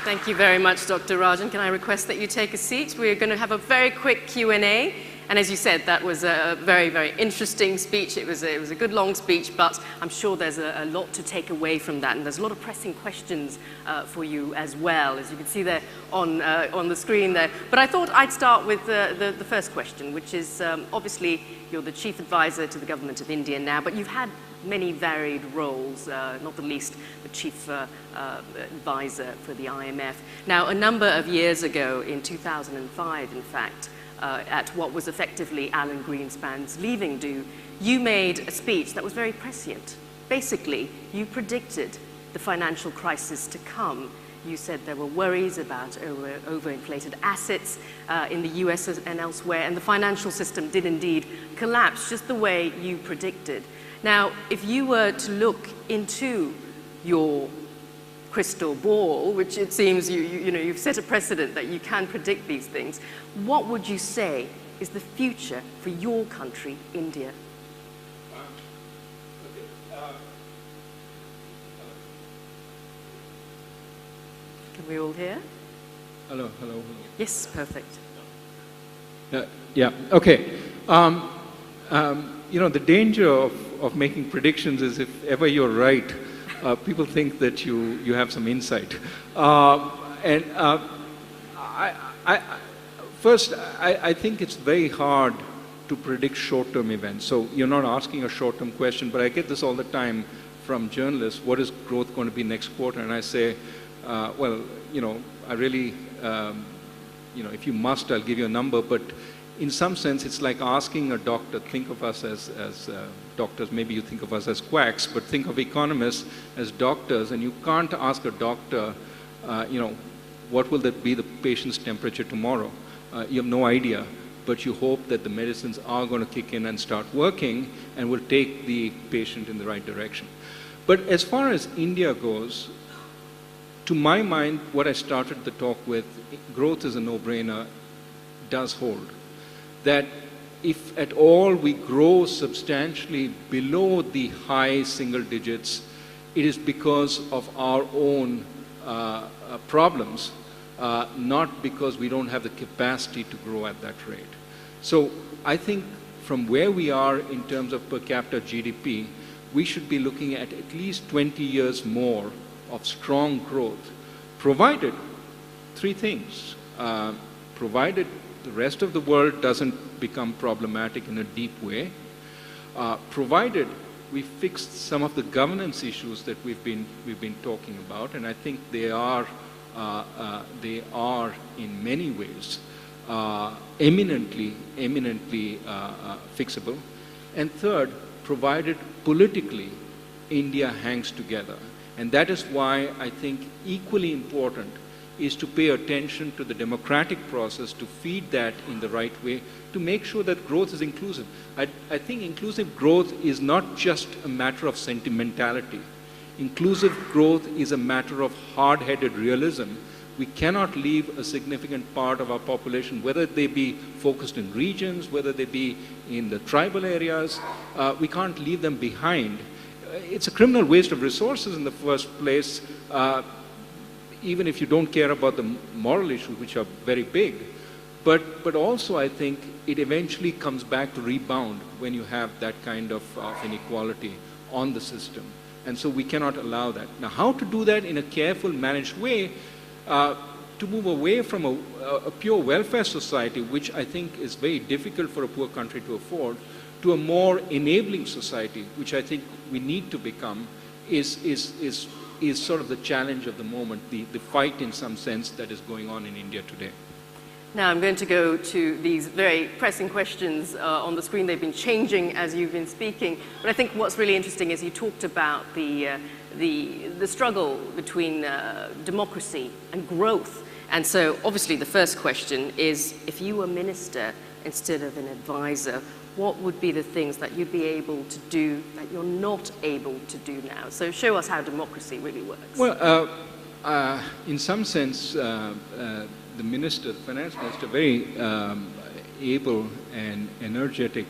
Thank you very much, Dr. Rajan. Can I request that you take a seat? We're going to have a very quick Q&A. And as you said, that was a very, very interesting speech. It was a good long speech, but I'm sure there's a lot to take away from that. And there's a lot of pressing questions for you as well, as you can see there on the screen there. But I thought I'd start with the first question, which is obviously you're the chief advisor to the government of India now, but you've had many varied roles, not the least the chief advisor for the IMF. Now, a number of years ago, in 2005, in fact, at what was effectively Alan Greenspan's leaving do, you made a speech that was very prescient. Basically, you predicted the financial crisis to come. You said there were worries about overinflated assets in the US and elsewhere, and the financial system did indeed collapse, just the way you predicted. Now, if you were to look into your crystal ball, which it seems you've set a precedent that you can predict these things, what would you say is the future for your country, India? Can we all hear? Hello, hello, hello. Yes, perfect. Yeah, okay. The danger of making predictions is if ever you're right, people think that you have some insight. First, I think it's very hard to predict short-term events. So you're not asking a short-term question, but I get this all the time from journalists. What is growth going to be next quarter? And I say, well, I really, if you must, I'll give you a number. But in some sense, it's like asking a doctor, think of us as doctors, maybe you think of us as quacks, but think of economists as doctors, and you can't ask a doctor, what will that be the patient's temperature tomorrow? You have no idea, but you hope that the medicines are going to kick in and start working and will take the patient in the right direction. But as far as India goes, to my mind, what I started the talk with, growth is a no-brainer, does hold. That if at all we grow substantially below the high single digits, it is because of our own problems, not because we don't have the capacity to grow at that rate. So I think from where we are in terms of per capita GDP, we should be looking at least 20 years more of strong growth, provided three things. Provided the rest of the world doesn't become problematic in a deep way, provided we fix some of the governance issues that we've been talking about, and I think they are in many ways eminently fixable. And third, provided politically India hangs together. And that is why I think equally important is to pay attention to the democratic process, to feed that in the right way, to make sure that growth is inclusive. I think inclusive growth is not just a matter of sentimentality. Inclusive growth is a matter of hard-headed realism. We cannot leave a significant part of our population, whether they be focused in regions, whether they be in the tribal areas, we can't leave them behind. It's a criminal waste of resources in the first place, even if you don't care about the moral issues, which are very big. But also I think it eventually comes back to rebound when you have that kind of inequality on the system. And so we cannot allow that. Now, how to do that in a careful, managed way, to move away from a pure welfare society, which I think is very difficult for a poor country to afford, to a more enabling society, which I think we need to become, is sort of the challenge of the moment, the fight in some sense that is going on in India today. Now I'm going to go to these very pressing questions on the screen. They've been changing as you've been speaking, but I think what's really interesting is you talked about the struggle between democracy and growth. And so obviously the first question is, if you were minister instead of an advisor, what would be the things that you'd be able to do that you're not able to do now? So show us how democracy really works. Well, in some sense, the minister, the finance minister, very able and energetic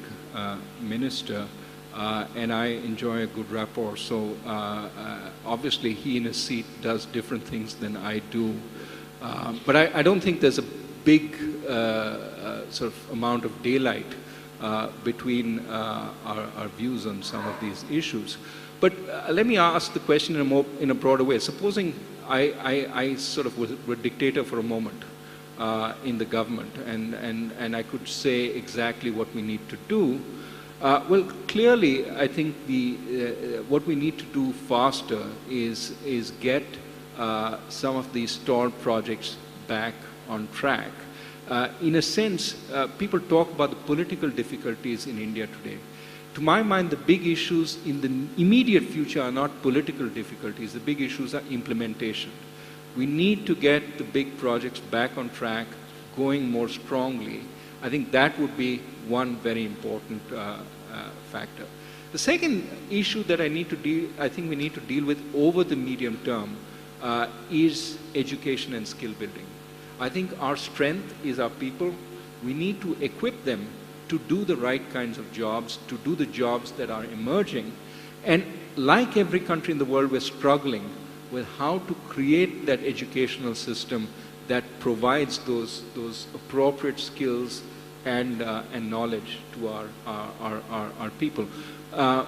minister, and I enjoy a good rapport. So obviously he in his seat does different things than I do. But I don't think there's a big sort of amount of daylight between our views on some of these issues. But let me ask the question in a broader way. Supposing I sort of were dictator for a moment in the government, and I could say exactly what we need to do. Well, clearly, I think what we need to do faster is get some of these stalled projects back on track. In a sense, people talk about the political difficulties in India today. To my mind, the big issues in the immediate future are not political difficulties. The big issues are implementation. We need to get the big projects back on track, going more strongly. I think that would be one very important factor. The second issue that I think we need to deal with over the medium term is education and skill building. I think our strength is our people. We need to equip them to do the right kinds of jobs, to do the jobs that are emerging. And like every country in the world, we're struggling with how to create that educational system that provides those appropriate skills and knowledge to our people. A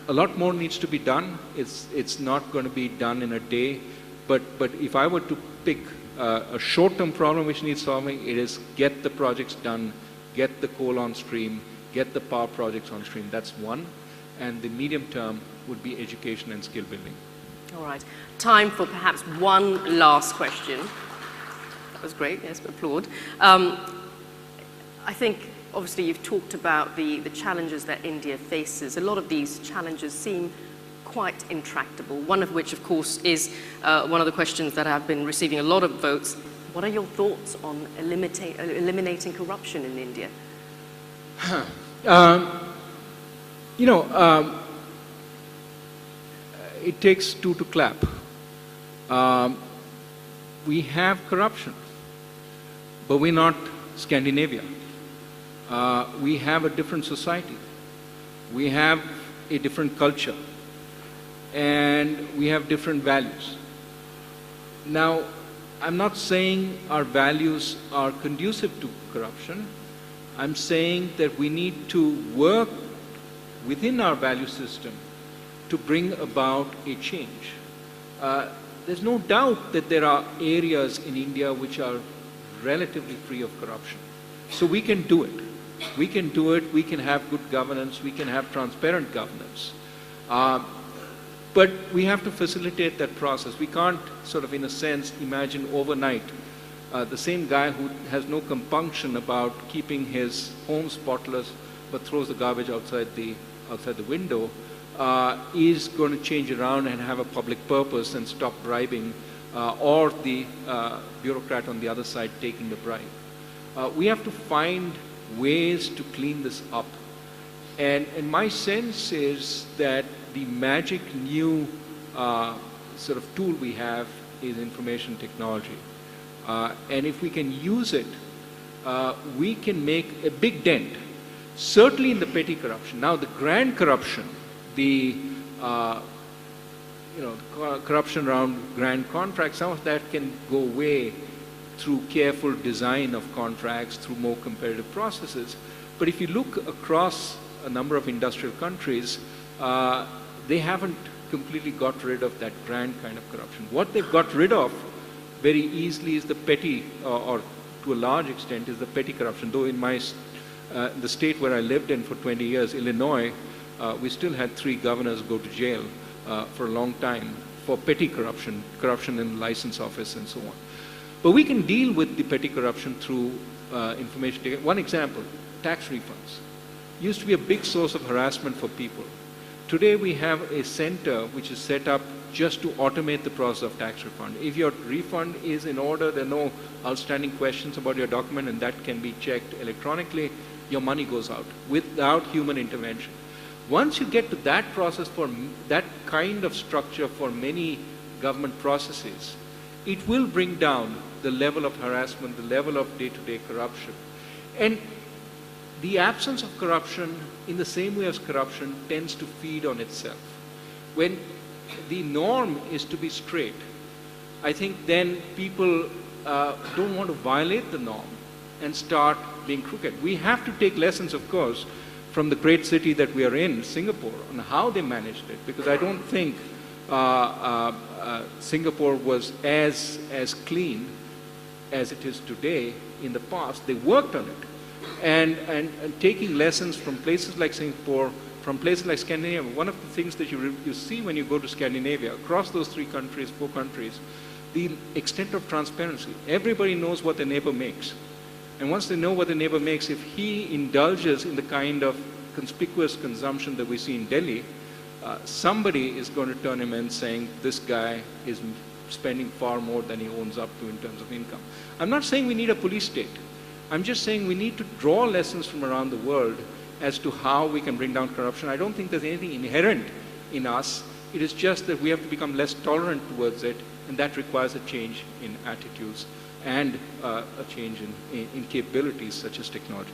lot more needs to be done. It's not going to be done in a day. But if I were to pick a short-term problem which needs solving, it is get the projects done, get the coal on stream, get the power projects on stream. That's one. And the medium term would be education and skill building. All right. Time for perhaps one last question. That was great. Yes, applaud. I think, obviously, you've talked about the challenges that India faces. A lot of these challenges seem quite intractable, one of which, of course, is one of the questions that have been receiving a lot of votes. What are your thoughts on eliminating corruption in India? It takes two to clap. We have corruption, but we're not Scandinavia. We have a different society. We have a different culture. And we have different values. Now, I'm not saying our values are conducive to corruption. I'm saying that we need to work within our value system to bring about a change. There's no doubt that there are areas in India which are relatively free of corruption. So we can do it. We can do it. We can have good governance. We can have transparent governance. But we have to facilitate that process. We can't sort of, in a sense, imagine overnight the same guy who has no compunction about keeping his home spotless but throws the garbage outside the window is going to change around and have a public purpose and stop bribing or the bureaucrat on the other side taking the bribe. We have to find ways to clean this up. And my sense is that the magic new sort of tool we have is information technology. And if we can use it, we can make a big dent, certainly in the petty corruption. Now, the grand corruption, the corruption around grand contracts, some of that can go away through careful design of contracts, through more competitive processes. But if you look across a number of industrial countries, they haven't completely got rid of that grand kind of corruption. What they've got rid of very easily is the petty, or to a large extent, is the petty corruption. Though in the state where I lived in for 20 years, Illinois, we still had 3 governors go to jail for a long time for petty corruption, corruption in the license office and so on. But we can deal with the petty corruption through information technology. One example, tax refunds. Used to be a big source of harassment for people. Today we have a center which is set up just to automate the process of tax refund. If your refund is in order, there are no outstanding questions about your document, and that can be checked electronically, your money goes out without human intervention. Once you get to that process, for that kind of structure for many government processes, it will bring down the level of harassment, the level of day-to-day corruption. And the absence of corruption, in the same way as corruption, tends to feed on itself. When the norm is to be straight, I think then people don't want to violate the norm and start being crooked. We have to take lessons, of course, from the great city that we are in, Singapore, on how they managed it, because I don't think Singapore was as clean as it is today in the past. They worked on it. And taking lessons from places like Singapore, from places like Scandinavia, one of the things that you see when you go to Scandinavia, across those 4 countries, the extent of transparency. Everybody knows what their neighbor makes. And once they know what the neighbor makes, if he indulges in the kind of conspicuous consumption that we see in Delhi, somebody is going to turn him in saying, this guy is spending far more than he owns up to in terms of income. I'm not saying we need a police state. I'm just saying we need to draw lessons from around the world as to how we can bring down corruption. I don't think there's anything inherent in us. It is just that we have to become less tolerant towards it, and that requires a change in attitudes and a change in capabilities such as technology.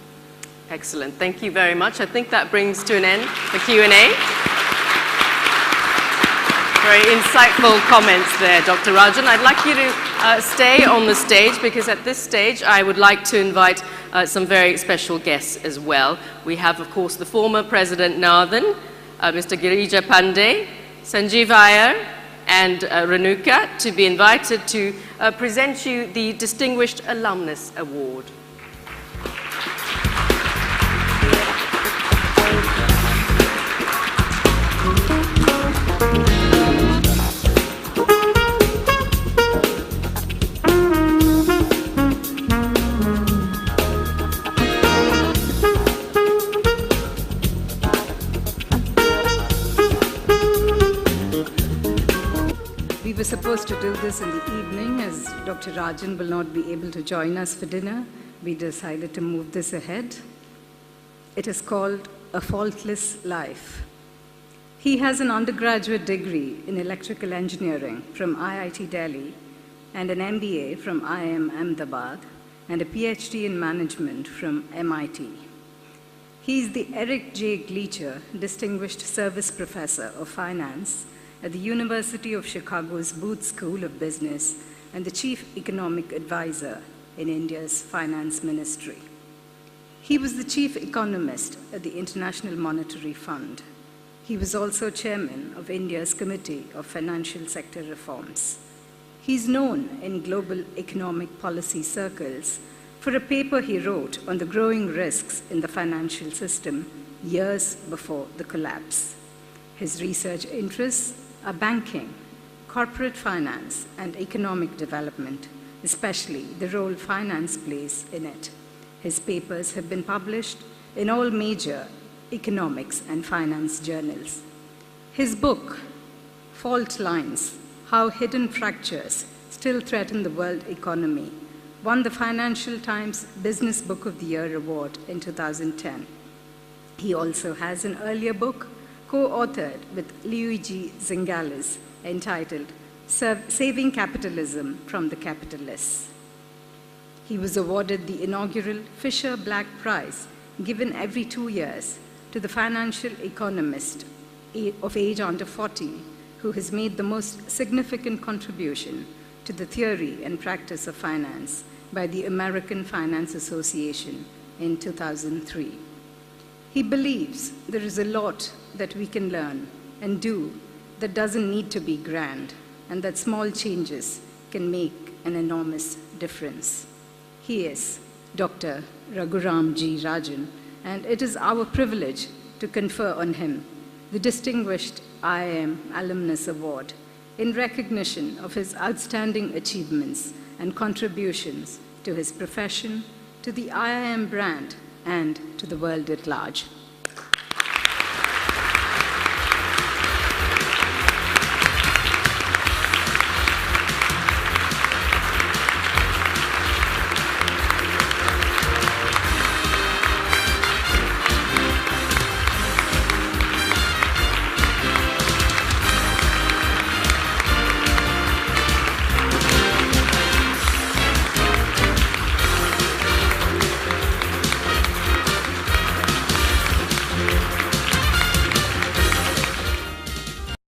Excellent. Thank you very much. I think that brings to an end the Q&A. Very insightful comments there, Dr. Rajan. I'd like you to stay on the stage, because at this stage I would like to invite some very special guests as well. We have, of course, the former President Nathan, Mr. Girija Pandey, Sanjeev Iyer, and Renuka, to be invited to present you the Distinguished Alumnus Award. We were supposed to do this in the evening, as Dr. Rajan will not be able to join us for dinner. We decided to move this ahead. It is called A Faultless Life. He has an undergraduate degree in electrical engineering from IIT Delhi and an MBA from IIM Ahmedabad and a PhD in management from MIT. He is the Eric J. Gleacher Distinguished Service Professor of Finance at the University of Chicago's Booth School of Business and the Chief Economic Advisor in India's Finance Ministry. He was the Chief Economist at the International Monetary Fund. He was also Chairman of India's Committee of Financial Sector Reforms. He's known in global economic policy circles for a paper he wrote on the growing risks in the financial system years before the collapse. His research interests are banking, corporate finance, and economic development, especially the role finance plays in it. His papers have been published in all major economics and finance journals. His book, Fault Lines: How Hidden Fractures Still Threaten the World Economy, won the Financial Times Business Book of the Year award in 2010. He also has an earlier book, co-authored with Luigi Zingales, entitled Saving Capitalism from the Capitalists. He was awarded the inaugural Fisher Black Prize, given every 2 years, to the financial economist of age under 40 who has made the most significant contribution to the theory and practice of finance by the American Finance Association in 2003. He believes there is a lot that we can learn and do that doesn't need to be grand, and that small changes can make an enormous difference. He is Dr. Raghuram G. Rajan, and it is our privilege to confer on him the Distinguished IIM Alumnus Award in recognition of his outstanding achievements and contributions to his profession, to the IIM brand, and to the world at large.